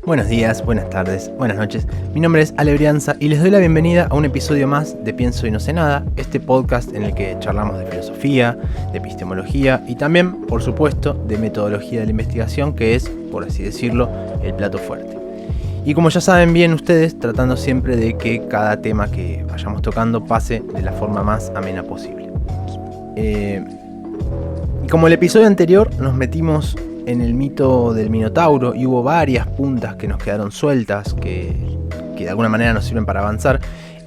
Buenos días, buenas tardes, buenas noches. Mi nombre es Ale Brianza y les doy la bienvenida a un episodio más de Pienso y no sé nada, este podcast en el que charlamos de filosofía, de epistemología y también, por supuesto, de metodología de la investigación, que es, por así decirlo, el plato fuerte. Y como ya saben bien ustedes, tratando siempre de que cada tema que vayamos tocando pase de la forma más amena posible. Y como el episodio anterior nos metimos en el mito del Minotauro y hubo varias puntas que nos quedaron sueltas que de alguna manera nos sirven para avanzar,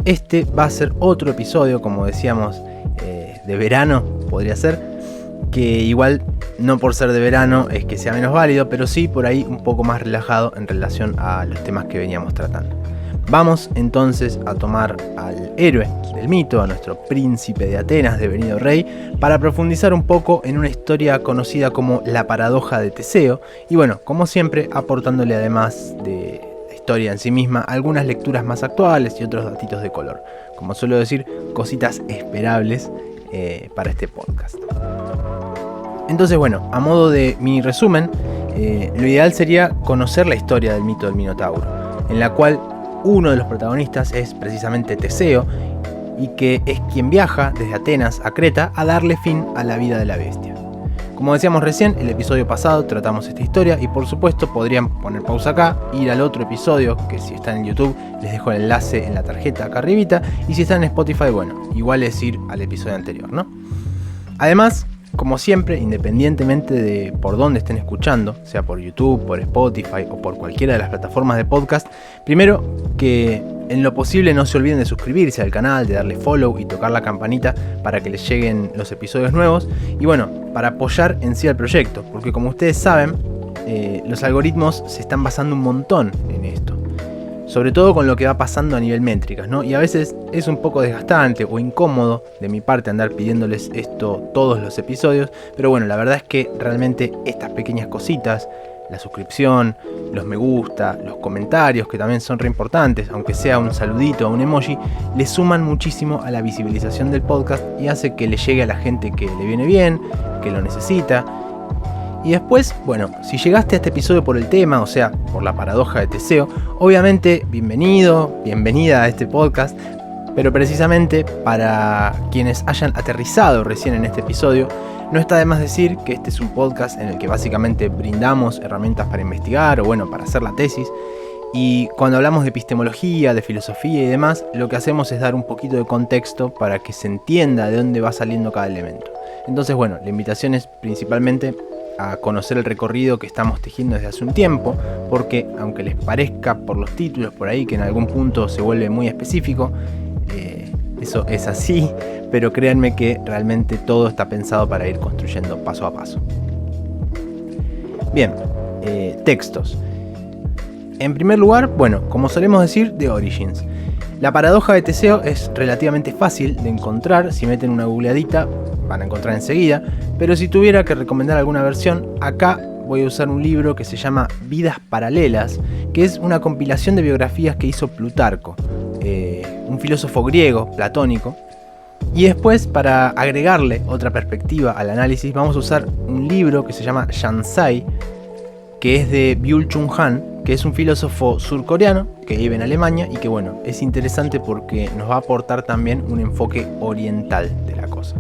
este va a ser otro episodio, como decíamos, de verano podría ser, que igual no por ser de verano es que sea menos válido, pero sí por ahí un poco más relajado en relación a los temas que veníamos tratando. Vamos entonces a tomar al héroe del mito, a nuestro príncipe de Atenas, devenido rey, para profundizar un poco en una historia conocida como la paradoja de Teseo, y bueno, como siempre, aportándole además de la historia en sí misma algunas lecturas más actuales y otros datitos de color. Como suelo decir, cositas esperables para este podcast. Entonces bueno, a modo de mini resumen, lo ideal sería conocer la historia del mito del Minotauro, en la cual uno de los protagonistas es precisamente Teseo, y que es quien viaja desde Atenas a Creta a darle fin a la vida de la bestia. Como decíamos recién, el episodio pasado tratamos esta historia y por supuesto podrían poner pausa acá, ir al otro episodio, que si están en YouTube les dejo el enlace en la tarjeta acá arribita, y si están en Spotify, bueno, igual es ir al episodio anterior, ¿no? Además, como siempre, independientemente de por dónde estén escuchando, sea por YouTube, por Spotify o por cualquiera de las plataformas de podcast, primero que en lo posible no se olviden de suscribirse al canal, de darle follow y tocar la campanita para que les lleguen los episodios nuevos y bueno, para apoyar en sí al proyecto, porque como ustedes saben, los algoritmos se están basando un montón en esto. Sobre todo con lo que va pasando a nivel métricas, ¿no? Y a veces es un poco desgastante o incómodo de mi parte andar pidiéndoles esto todos los episodios, pero bueno, la verdad es que realmente estas pequeñas cositas, la suscripción, los me gusta, los comentarios, que también son re importantes, aunque sea un saludito o un emoji, le suman muchísimo a la visibilización del podcast y hace que le llegue a la gente que le viene bien, que lo necesita. Y después, bueno, si llegaste a este episodio por el tema, o sea, por la paradoja de Teseo, obviamente bienvenido, bienvenida a este podcast, pero precisamente para quienes hayan aterrizado recién en este episodio, no está de más decir que este es un podcast en el que básicamente brindamos herramientas para investigar o bueno, para hacer la tesis. Y cuando hablamos de epistemología, de filosofía y demás, lo que hacemos es dar un poquito de contexto para que se entienda de dónde va saliendo cada elemento. Entonces, bueno, la invitación es principalmente a conocer el recorrido que estamos tejiendo desde hace un tiempo, porque aunque les parezca por los títulos por ahí que en algún punto se vuelve muy específico, eso es así, pero créanme que realmente todo está pensado para ir construyendo paso a paso. Bien, textos. En primer lugar, bueno, como solemos decir, The Origins. La paradoja de Teseo es relativamente fácil de encontrar, si meten una googleadita van a encontrar enseguida, pero si tuviera que recomendar alguna versión, acá voy a usar un libro que se llama Vidas Paralelas, que es una compilación de biografías que hizo Plutarco, un filósofo griego, platónico, y después para agregarle otra perspectiva al análisis vamos a usar un libro que se llama Shansai, que es de Byul-Chul Han, que es un filósofo surcoreano que vive en Alemania y que bueno, es interesante porque nos va a aportar también un enfoque oriental de la cosa.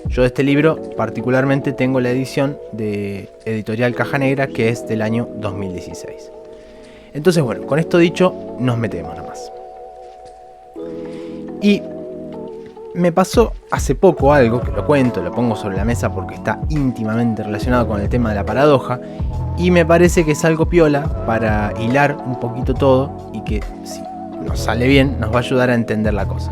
Yo de este libro particularmente tengo la edición de Editorial Caja Negra, que es del año 2016. Entonces bueno, con esto dicho, nos metemos nomás. Y me pasó hace poco algo, que lo cuento, lo pongo sobre la mesa porque está íntimamente relacionado con el tema de la paradoja, y me parece que es algo piola para hilar un poquito todo y que si nos sale bien nos va a ayudar a entender la cosa.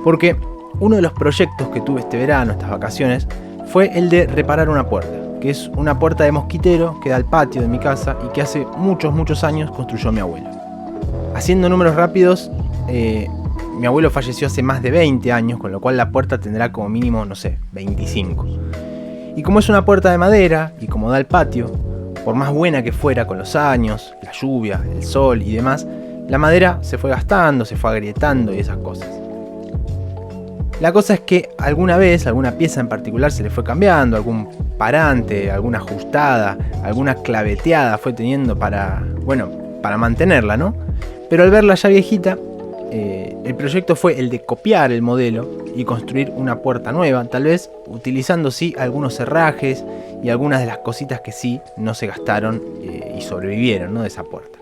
Porque uno de los proyectos que tuve este verano, estas vacaciones, fue el de reparar una puerta, que es una puerta de mosquitero que da al patio de mi casa y que hace muchos años construyó mi abuelo. Haciendo números rápidos, mi abuelo falleció hace más de 20 años, con lo cual la puerta tendrá como mínimo, no sé, 25. Y como es una puerta de madera y como da al patio, por más buena que fuera con los años, la lluvia, el sol y demás, la madera se fue gastando, se fue agrietando y esas cosas. La cosa es que alguna vez, alguna pieza en particular se le fue cambiando, algún parante, alguna ajustada, alguna claveteada fue teniendo para, bueno, para mantenerla, ¿no? Pero al verla ya viejita, el proyecto fue el de copiar el modelo y construir una puerta nueva, tal vez utilizando sí algunos herrajes y algunas de las cositas que sí no se gastaron y sobrevivieron, ¿no? De esa puerta.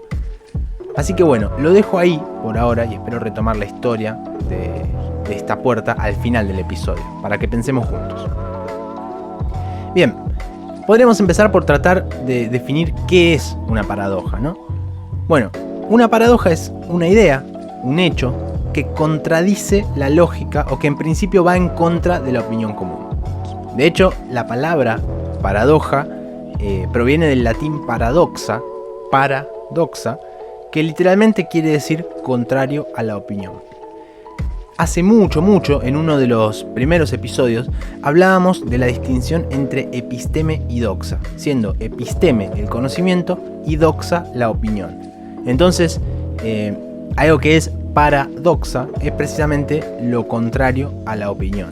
Así que bueno, lo dejo ahí por ahora y espero retomar la historia de esta puerta al final del episodio, para que pensemos juntos. Bien, podríamos empezar por tratar de definir qué es una paradoja, ¿no? Bueno, una paradoja es una idea, un hecho, que contradice la lógica o que en principio va en contra de la opinión común. De hecho, la palabra paradoja proviene del latín paradoxa, que literalmente quiere decir contrario a la opinión. Hace mucho, en uno de los primeros episodios, hablábamos de la distinción entre episteme y doxa, siendo episteme el conocimiento y doxa la opinión. Entonces, algo que es paradoxa es precisamente lo contrario a la opinión,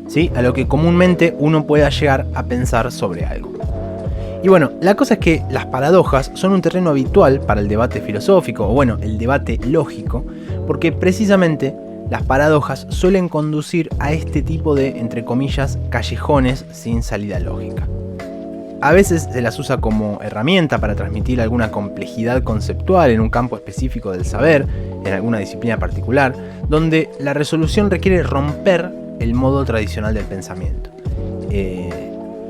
¿sí? A lo que comúnmente uno pueda llegar a pensar sobre algo. Y bueno, la cosa es que las paradojas son un terreno habitual para el debate filosófico, o bueno, el debate lógico, porque precisamente las paradojas suelen conducir a este tipo de, entre comillas, callejones sin salida lógica. A veces se las usa como herramienta para transmitir alguna complejidad conceptual en un campo específico del saber, en alguna disciplina particular, donde la resolución requiere romper el modo tradicional del pensamiento.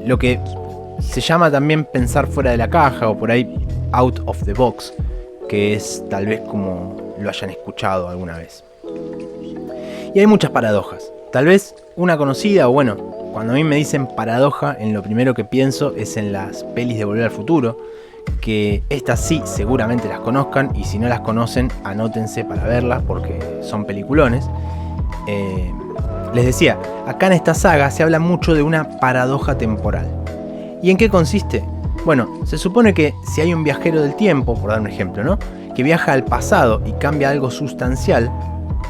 Lo que se llama también pensar fuera de la caja, o por ahí out of the box, que es tal vez como lo hayan escuchado alguna vez. Y hay muchas paradojas. Tal vez una conocida, o bueno, cuando a mí me dicen paradoja, en lo primero que pienso es en las pelis de Volver al Futuro, que estas sí seguramente las conozcan, y si no las conocen, anótense para verlas porque son peliculones. Les decía, acá en esta saga se habla mucho de una paradoja temporal. ¿Y en qué consiste? Bueno, se supone que si hay un viajero del tiempo, por dar un ejemplo, ¿no?, que viaja al pasado y cambia algo sustancial,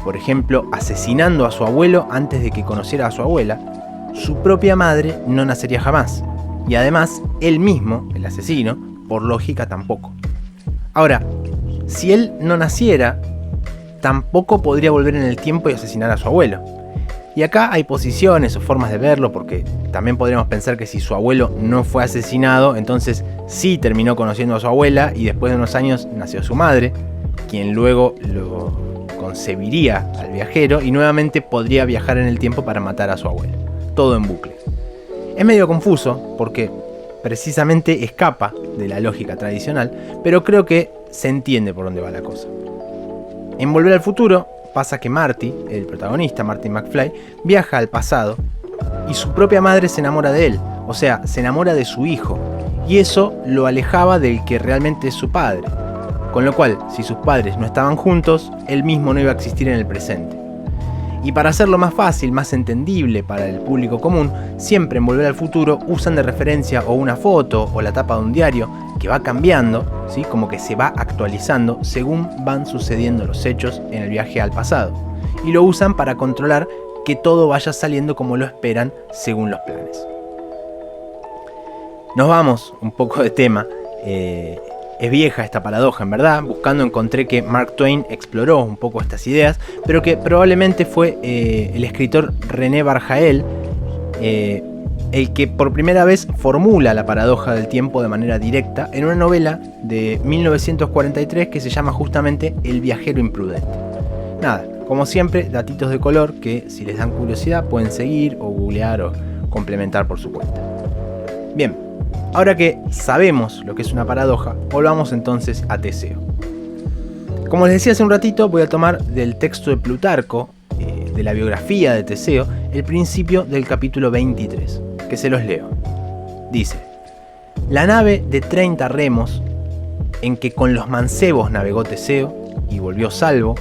por ejemplo, asesinando a su abuelo antes de que conociera a su abuela, su propia madre no nacería jamás. Y además, él mismo, el asesino, por lógica tampoco. Ahora, si él no naciera, tampoco podría volver en el tiempo y asesinar a su abuelo. Y acá hay posiciones o formas de verlo, porque también podríamos pensar que si su abuelo no fue asesinado, entonces sí terminó conociendo a su abuela y después de unos años nació su madre, quien luego lo concebiría al viajero y nuevamente podría viajar en el tiempo para matar a su abuelo. Todo en bucle. Es medio confuso porque precisamente escapa de la lógica tradicional, pero creo que se entiende por dónde va la cosa. En Volver al Futuro pasa que Marty, el protagonista, Marty McFly, viaja al pasado y su propia madre se enamora de él, o sea, se enamora de su hijo, y eso lo alejaba del que realmente es su padre. Con lo cual, si sus padres no estaban juntos, él mismo no iba a existir en el presente. Y para hacerlo más fácil, más entendible para el público común, siempre en Volver al Futuro usan de referencia o una foto o la tapa de un diario que va cambiando, ¿sí?, como que se va actualizando según van sucediendo los hechos en el viaje al pasado. Y lo usan para controlar que todo vaya saliendo como lo esperan según los planes. Nos vamos un poco de tema. Es vieja esta paradoja, en verdad. Buscando encontré que Mark Twain exploró un poco estas ideas, pero que probablemente fue el escritor René Barjael el que por primera vez formula la paradoja del tiempo de manera directa en una novela de 1943 que se llama justamente El viajero imprudente. Nada, como siempre, datitos de color que si les dan curiosidad pueden seguir o googlear o complementar por su cuenta. Bien. Ahora que sabemos lo que es una paradoja, volvamos entonces a Teseo. Como les decía hace un ratito, voy a tomar del texto de Plutarco, de la biografía de Teseo, el principio del capítulo 23, que se los leo. Dice: la nave de 30 remos, en que con los mancebos navegó Teseo, y volvió salvo,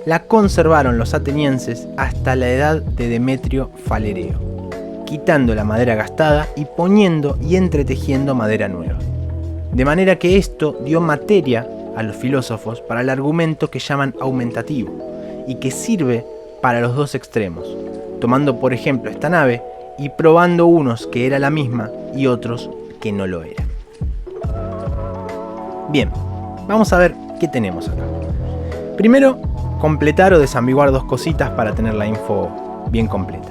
la conservaron los atenienses hasta la edad de Demetrio Falereo, quitando la madera gastada y poniendo y entretejiendo madera nueva. De manera que esto dio materia a los filósofos para el argumento que llaman aumentativo, y que sirve para los dos extremos, tomando por ejemplo esta nave y probando unos que era la misma y otros que no lo era. Bien, Vamos a ver qué tenemos acá. Primero, completar o desambiguar dos cositas para tener la info bien completa.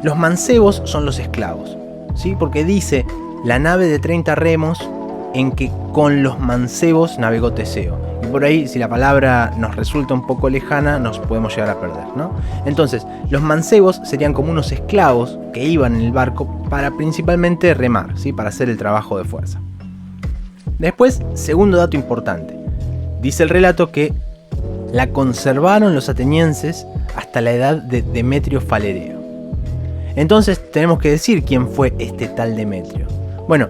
Los mancebos son los esclavos, ¿sí? Porque dice la nave de 30 remos en que con los mancebos navegó Teseo. Y por ahí, si la palabra nos resulta un poco lejana, nos podemos llegar a perder, ¿no? Entonces, los mancebos serían como unos esclavos que iban en el barco para principalmente remar, ¿sí? Para hacer el trabajo de fuerza. Después, segundo dato importante. Dice el relato que la conservaron los atenienses hasta la edad de Demetrio Falereo. Entonces tenemos que decir quién fue este tal Demetrio. Bueno,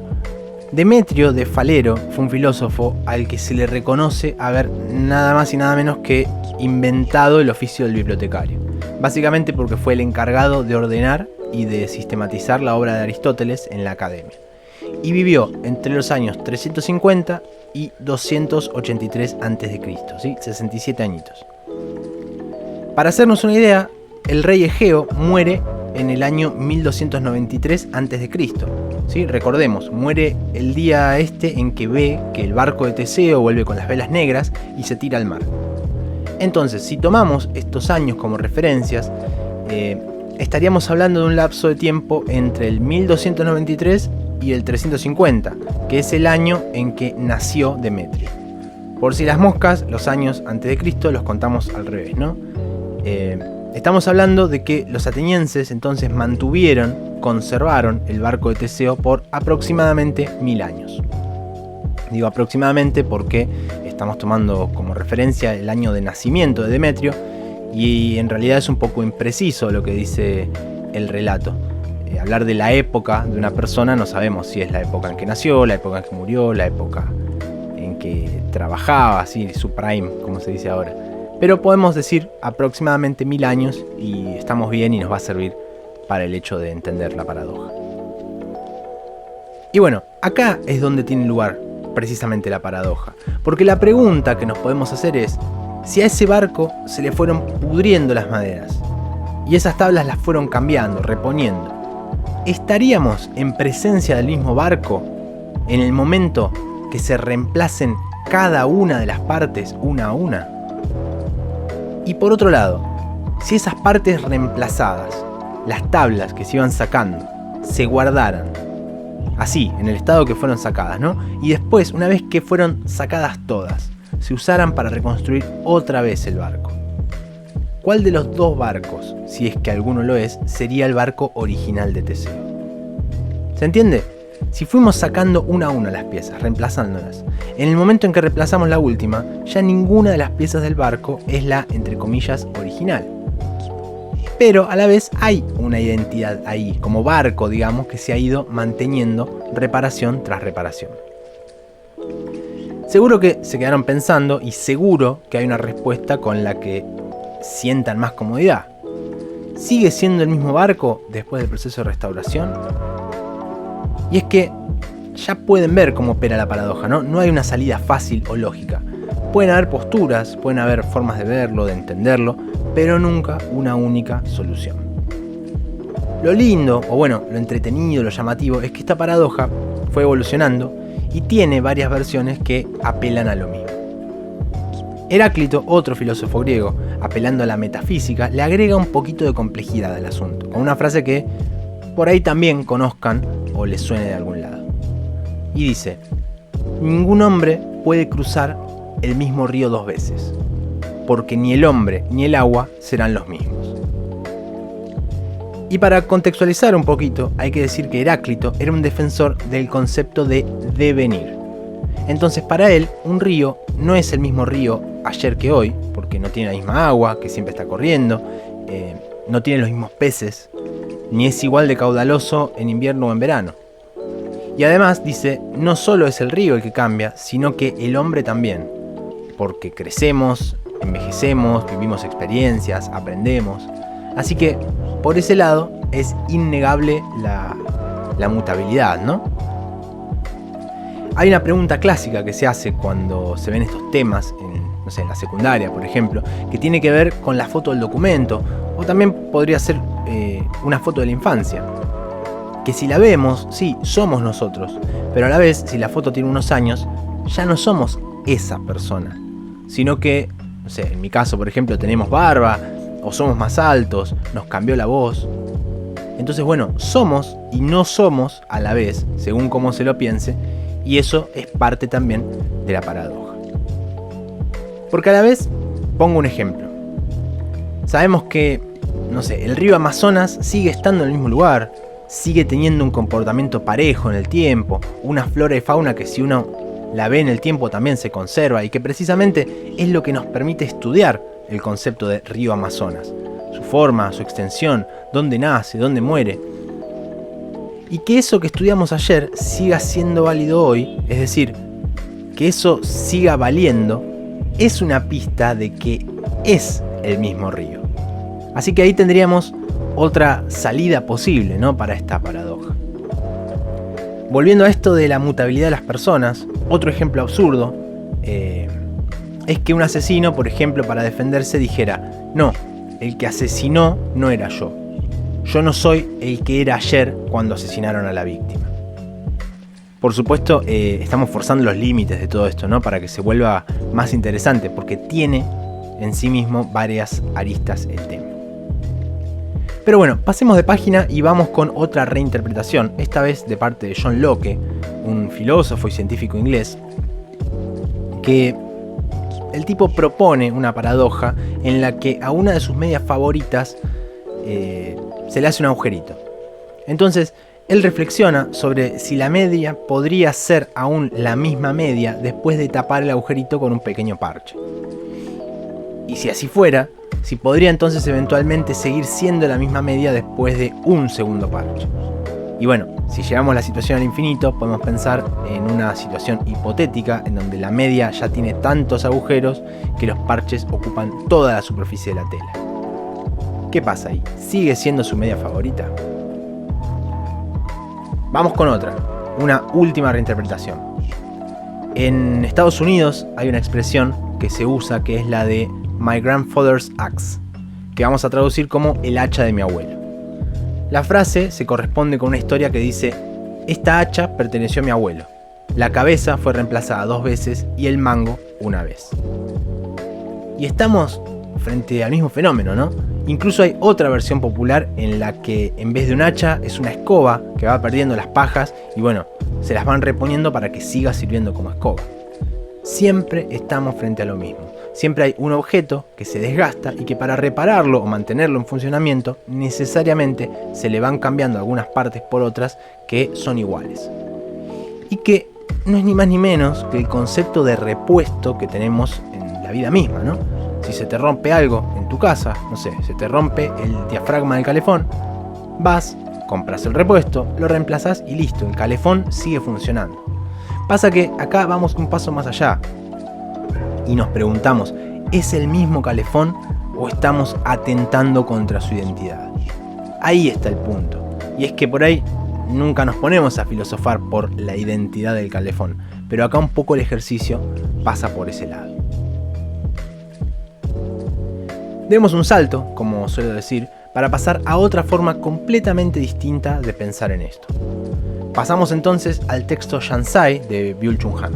Demetrio de Falero fue un filósofo al que se le reconoce haber nada más y nada menos que inventado el oficio del bibliotecario. Básicamente porque fue el encargado de ordenar y de sistematizar la obra de Aristóteles en la academia. Y vivió entre los años 350 y 283 a.C., ¿sí? 67 añitos. Para hacernos una idea, el rey Egeo muere en el año 1293 a.C., ¿sí? Recordemos, muere el día en que ve que el barco de Teseo vuelve con las velas negras y se tira al mar. Entonces, si tomamos estos años como referencias, estaríamos hablando de un lapso de tiempo entre el 1293 y el 350, que es el año en que nació Demetrio. Por si las moscas, los años antes de Cristo los contamos al revés, ¿no? Estamos hablando de que los atenienses entonces conservaron el barco de Teseo por aproximadamente 1000 años. Digo aproximadamente porque estamos tomando como referencia el año de nacimiento de Demetrio y en realidad es un poco impreciso lo que dice el relato. Hablar de la época de una persona no sabemos si es la época en que nació, la época en que murió, la época en que trabajaba, así, su prime, como se dice ahora. Pero podemos decir aproximadamente 1000 años y estamos bien y nos va a servir para el hecho de entender la paradoja. Y bueno, acá es donde tiene lugar precisamente la paradoja. Porque la pregunta que nos podemos hacer es, si a ese barco se le fueron pudriendo las maderas y esas tablas las fueron cambiando, reponiendo, ¿estaríamos en presencia del mismo barco en el momento que se reemplacen cada una de las partes una a una? Y por otro lado, si esas partes reemplazadas, las tablas que se iban sacando, se guardaran así, en el estado que fueron sacadas, ¿no? Y después, una vez que fueron sacadas todas, se usaran para reconstruir otra vez el barco. ¿Cuál de los dos barcos, si es que alguno lo es, sería el barco original de Teseo? ¿Se entiende? Si fuimos sacando una a una las piezas, reemplazándolas, en el momento en que reemplazamos la última, ya ninguna de las piezas del barco es la, entre comillas, original. Pero a la vez hay una identidad ahí, como barco, digamos, que se ha ido manteniendo reparación tras reparación. Seguro que se quedaron pensando y seguro que hay una respuesta con la que sientan más comodidad. ¿Sigue siendo el mismo barco después del proceso de restauración? Y es que ya pueden ver cómo opera la paradoja, ¿no? No hay una salida fácil o lógica. Pueden haber posturas, pueden haber formas de verlo, de entenderlo, pero nunca una única solución. Lo lindo, o bueno, lo entretenido, lo llamativo, es que esta paradoja fue evolucionando y tiene varias versiones que apelan a lo mismo. Heráclito, otro filósofo griego, apelando a la metafísica, le agrega un poquito de complejidad al asunto, con una frase que por ahí también conozcan o les suene de algún lado. Y dice: ningún hombre puede cruzar el mismo río dos veces, porque ni el hombre ni el agua serán los mismos. Y para contextualizar un poquito, hay que decir que Heráclito era un defensor del concepto de devenir. Entonces para él, un río no es el mismo río ayer que hoy, porque no tiene la misma agua, que siempre está corriendo, no tiene los mismos peces, ni es igual de caudaloso en invierno o en verano. Y además dice, no solo es el río el que cambia, sino que el hombre también, porque crecemos, envejecemos, vivimos experiencias, aprendemos. Así que, por ese lado, es innegable la mutabilidad, ¿no? Hay una pregunta clásica que se hace cuando se ven estos temas, en la secundaria, por ejemplo, que tiene que ver con la foto del documento, o también podría ser una foto de la infancia. Que si la vemos, sí, somos nosotros, pero a la vez, si la foto tiene unos años, ya no somos esa persona, sino que, no sé, en mi caso, por ejemplo, tenemos barba, o somos más altos, nos cambió la voz. Entonces, bueno, somos y no somos a la vez, según cómo se lo piense, y eso es parte también de la paradoja. Porque a la vez, pongo un ejemplo. Sabemos que, no sé, el río Amazonas sigue estando en el mismo lugar, sigue teniendo un comportamiento parejo en el tiempo, una flora y fauna que si uno la ve en el tiempo también se conserva y que precisamente es lo que nos permite estudiar el concepto de río Amazonas, su forma, su extensión, dónde nace, dónde muere. Y que eso que estudiamos ayer siga siendo válido hoy, es decir, que eso siga valiendo, es una pista de que es el mismo río. Así que ahí tendríamos otra salida posible, ¿no?, para esta paradoja. Volviendo a esto de la mutabilidad de las personas, otro ejemplo absurdo es que un asesino, por ejemplo, para defenderse dijera: no, el que asesinó no era yo. Yo no soy el que era ayer cuando asesinaron a la víctima. Por supuesto, estamos forzando los límites de todo esto, ¿no?, para que se vuelva más interesante, porque tiene en sí mismo varias aristas el tema. Pero bueno, pasemos de página y vamos con otra reinterpretación, esta vez de parte de John Locke, un filósofo y científico inglés, que el tipo propone una paradoja en la que a una de sus medias favoritas se le hace un agujerito. Entonces, él reflexiona sobre si la media podría ser aún la misma media después de tapar el agujerito con un pequeño parche. Y si así fuera, si podría entonces eventualmente seguir siendo la misma media después de un segundo parche. Y bueno, si llevamos la situación al infinito, podemos pensar en una situación hipotética en donde la media ya tiene tantos agujeros que los parches ocupan toda la superficie de la tela. ¿Qué pasa ahí? ¿Sigue siendo su media favorita? Vamos con otra, una última reinterpretación. En Estados Unidos hay una expresión que se usa que es la de My grandfather's axe, que vamos a traducir como el hacha de mi abuelo. La frase se corresponde con una historia que dice: esta hacha perteneció a mi abuelo, la cabeza fue reemplazada 2 veces y el mango 1 vez. Y estamos frente al mismo fenómeno, ¿no? Incluso hay otra versión popular en la que en vez de un hacha es una escoba que va perdiendo las pajas y bueno, se las van reponiendo para que siga sirviendo como escoba. Siempre estamos frente a lo mismo. Siempre hay un objeto que se desgasta y que para repararlo o mantenerlo en funcionamiento necesariamente se le van cambiando algunas partes por otras que son iguales. Y que no es ni más ni menos que el concepto de repuesto que tenemos en la vida misma, ¿no? Si se te rompe algo en tu casa, no sé, se te rompe el diafragma del calefón, vas, compras el repuesto, lo reemplazás y listo, el calefón sigue funcionando. Pasa que acá vamos un paso más allá y nos preguntamos, ¿es el mismo calefón o estamos atentando contra su identidad? Ahí está el punto. Y es que por ahí nunca nos ponemos a filosofar por la identidad del calefón, pero acá un poco el ejercicio pasa por ese lado. Demos un salto, como suelo decir, para pasar a otra forma completamente distinta de pensar en esto. Pasamos entonces al texto Shansai de Byul-Chul Han.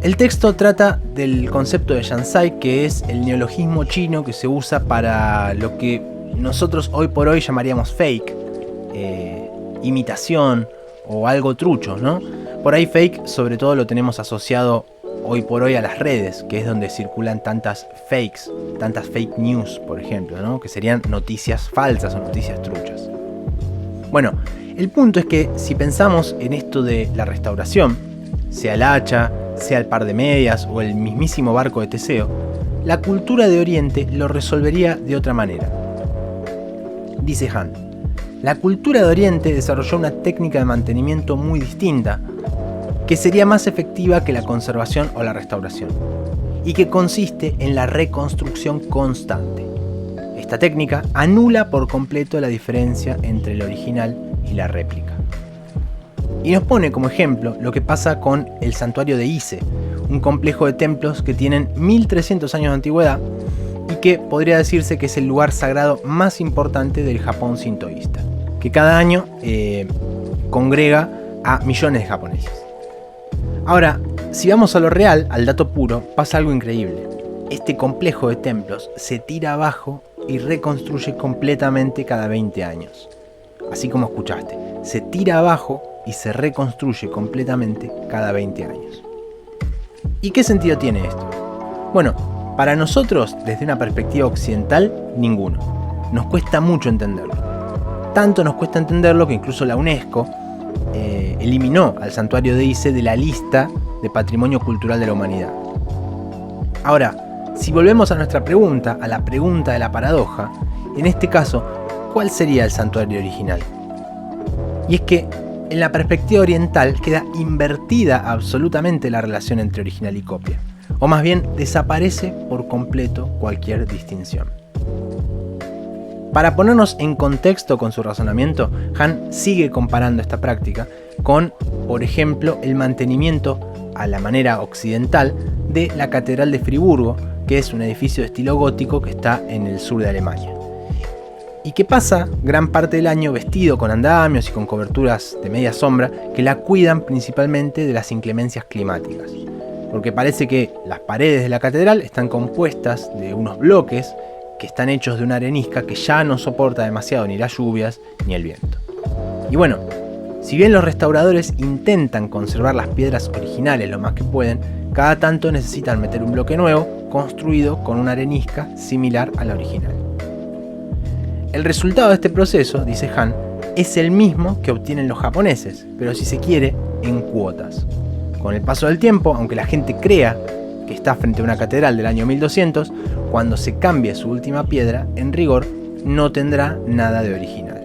El texto trata del concepto de Shansai, que es el neologismo chino que se usa para lo que nosotros hoy por hoy llamaríamos fake, imitación o algo trucho, ¿no? Por ahí fake sobre todo lo tenemos asociado hoy por hoy a las redes, que es donde circulan tantas fakes, tantas fake news, por ejemplo, ¿no? Que serían noticias falsas o noticias truchas. Bueno, el punto es que si pensamos en esto de la restauración, sea el hacha, sea el par de medias o el mismísimo barco de Teseo, la cultura de Oriente lo resolvería de otra manera. Dice Han, la cultura de Oriente desarrolló una técnica de mantenimiento muy distinta, que sería más efectiva que la conservación o la restauración, y que consiste en la reconstrucción constante. Esta técnica anula por completo la diferencia entre el original y la réplica. Y nos pone como ejemplo lo que pasa con el santuario de Ise, un complejo de templos que tienen 1300 años de antigüedad y que podría decirse que es el lugar sagrado más importante del Japón sintoísta, que cada año congrega a millones de japoneses. Ahora, si vamos a lo real, al dato puro, pasa algo increíble. Este complejo de templos se tira abajo y reconstruye completamente cada 20 años. Así como escuchaste, se tira abajo y se reconstruye completamente cada 20 años. ¿Y qué sentido tiene esto? Bueno, para nosotros, desde una perspectiva occidental, ninguno. Nos cuesta mucho entenderlo. Tanto nos cuesta entenderlo que incluso la UNESCO eliminó al santuario de Ise de la lista de Patrimonio Cultural de la Humanidad. Ahora, si volvemos a nuestra pregunta, a la pregunta de la paradoja, en este caso, ¿cuál sería el santuario original? Y es que en la perspectiva oriental queda invertida absolutamente la relación entre original y copia, o más bien desaparece por completo cualquier distinción. Para ponernos en contexto con su razonamiento, Han sigue comparando esta práctica con, por ejemplo, el mantenimiento a la manera occidental de la Catedral de Friburgo, que es un edificio de estilo gótico que está en el sur de Alemania, y que pasa gran parte del año vestido con andamios y con coberturas de media sombra que la cuidan principalmente de las inclemencias climáticas, porque parece que las paredes de la catedral están compuestas de unos bloques que están hechos de una arenisca que ya no soporta demasiado ni las lluvias ni el viento. Y bueno, si bien los restauradores intentan conservar las piedras originales lo más que pueden, cada tanto necesitan meter un bloque nuevo construido con una arenisca similar a la original. El resultado de este proceso, dice Han, es el mismo que obtienen los japoneses, pero si se quiere, en cuotas. Con el paso del tiempo, aunque la gente crea que está frente a una catedral del año 1200, cuando se cambie su última piedra, en rigor, no tendrá nada de original.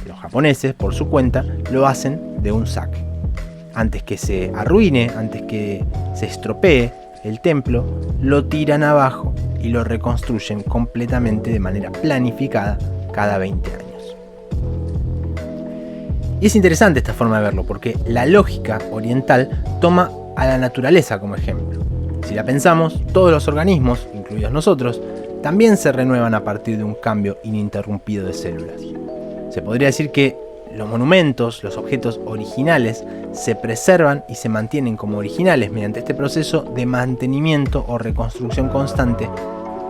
Los japoneses, por su cuenta, lo hacen de un saque. Antes que se arruine, antes que se estropee el templo, lo tiran abajo y lo reconstruyen completamente de manera planificada cada 20 años. Y es interesante esta forma de verlo, porque la lógica oriental toma a la naturaleza como ejemplo. Si la pensamos, todos los organismos, incluidos nosotros, también se renuevan a partir de un cambio ininterrumpido de células. Se podría decir que los monumentos, los objetos originales, se preservan y se mantienen como originales mediante este proceso de mantenimiento o reconstrucción constante,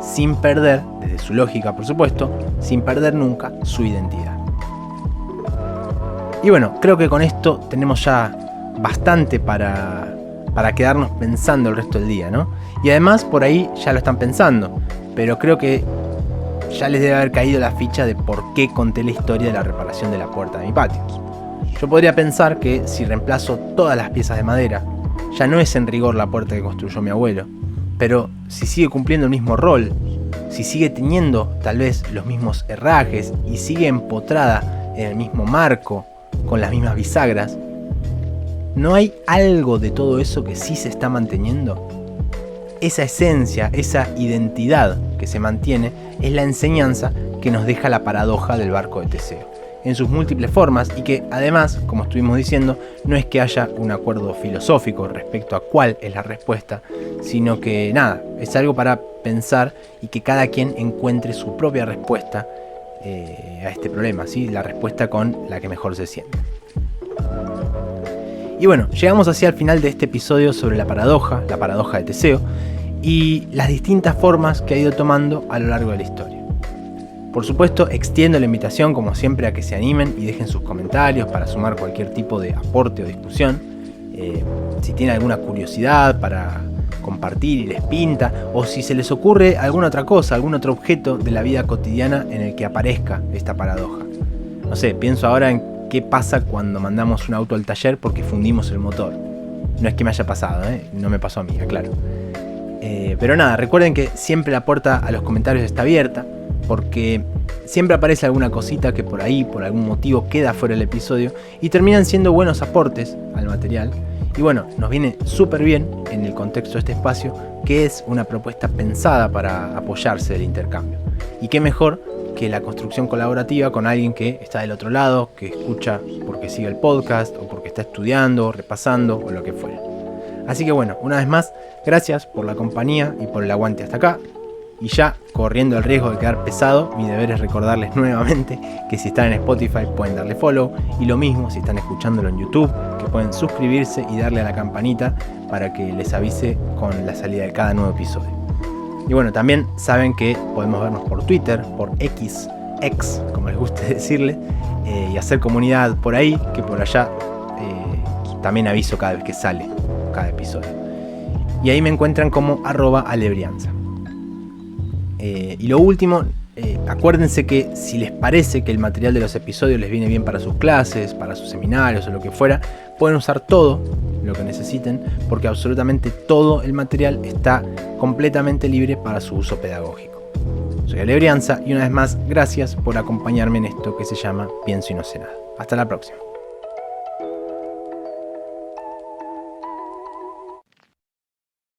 sin perder, desde su lógica por supuesto, sin perder nunca su identidad. Y bueno, creo que con esto tenemos ya bastante para quedarnos pensando el resto del día, ¿no? Y además por ahí ya lo están pensando, pero creo que ya les debe haber caído la ficha de por qué conté la historia de la reparación de la puerta de mi patio. Yo podría pensar que si reemplazo todas las piezas de madera, ya no es en rigor la puerta que construyó mi abuelo, pero si sigue cumpliendo el mismo rol, si sigue teniendo tal vez los mismos herrajes y sigue empotrada en el mismo marco, con las mismas bisagras, ¿no hay algo de todo eso que sí se está manteniendo? Esa esencia, esa identidad que se mantiene es la enseñanza que nos deja la paradoja del barco de Teseo, en sus múltiples formas, y que además, como estuvimos diciendo, no es que haya un acuerdo filosófico respecto a cuál es la respuesta, sino que nada, es algo para pensar y que cada quien encuentre su propia respuesta a este problema, ¿sí? La respuesta con la que mejor se siente. Y bueno, llegamos así al final de este episodio sobre la paradoja de Teseo, y las distintas formas que ha ido tomando a lo largo de la historia. Por supuesto, extiendo la invitación como siempre a que se animen y dejen sus comentarios para sumar cualquier tipo de aporte o discusión. Si tienen alguna curiosidad para compartir y les pinta, o si se les ocurre alguna otra cosa, algún otro objeto de la vida cotidiana en el que aparezca esta paradoja. No sé, pienso ahora en qué pasa cuando mandamos un auto al taller porque fundimos el motor. No es que me haya pasado, no me pasó a mí, claro. Pero nada, recuerden que siempre la puerta a los comentarios está abierta, porque siempre aparece alguna cosita que por ahí, por algún motivo, queda fuera del episodio y terminan siendo buenos aportes al material. Y bueno, nos viene súper bien en el contexto de este espacio, que es una propuesta pensada para apoyarse del intercambio. Y qué mejor que la construcción colaborativa con alguien que está del otro lado, que escucha porque sigue el podcast o porque está estudiando, repasando o lo que fuera. Así que bueno, una vez más, gracias por la compañía y por el aguante hasta acá. Y ya corriendo el riesgo de quedar pesado, mi deber es recordarles nuevamente que si están en Spotify pueden darle follow, y lo mismo si están escuchándolo en YouTube, que pueden suscribirse y darle a la campanita para que les avise con la salida de cada nuevo episodio. Y bueno, también saben que podemos vernos por Twitter, por X, como les guste decirle, y hacer comunidad por ahí, que por allá también aviso cada vez que sale cada episodio. Y ahí me encuentran como @alebrianza. Y lo último, acuérdense que si les parece que el material de los episodios les viene bien para sus clases, para sus seminarios o lo que fuera, pueden usar todo lo que necesiten, porque absolutamente todo el material está completamente libre para su uso pedagógico. Soy Alebrianza y una vez más, gracias por acompañarme en esto que se llama Pienso y no sé nada. Hasta la próxima.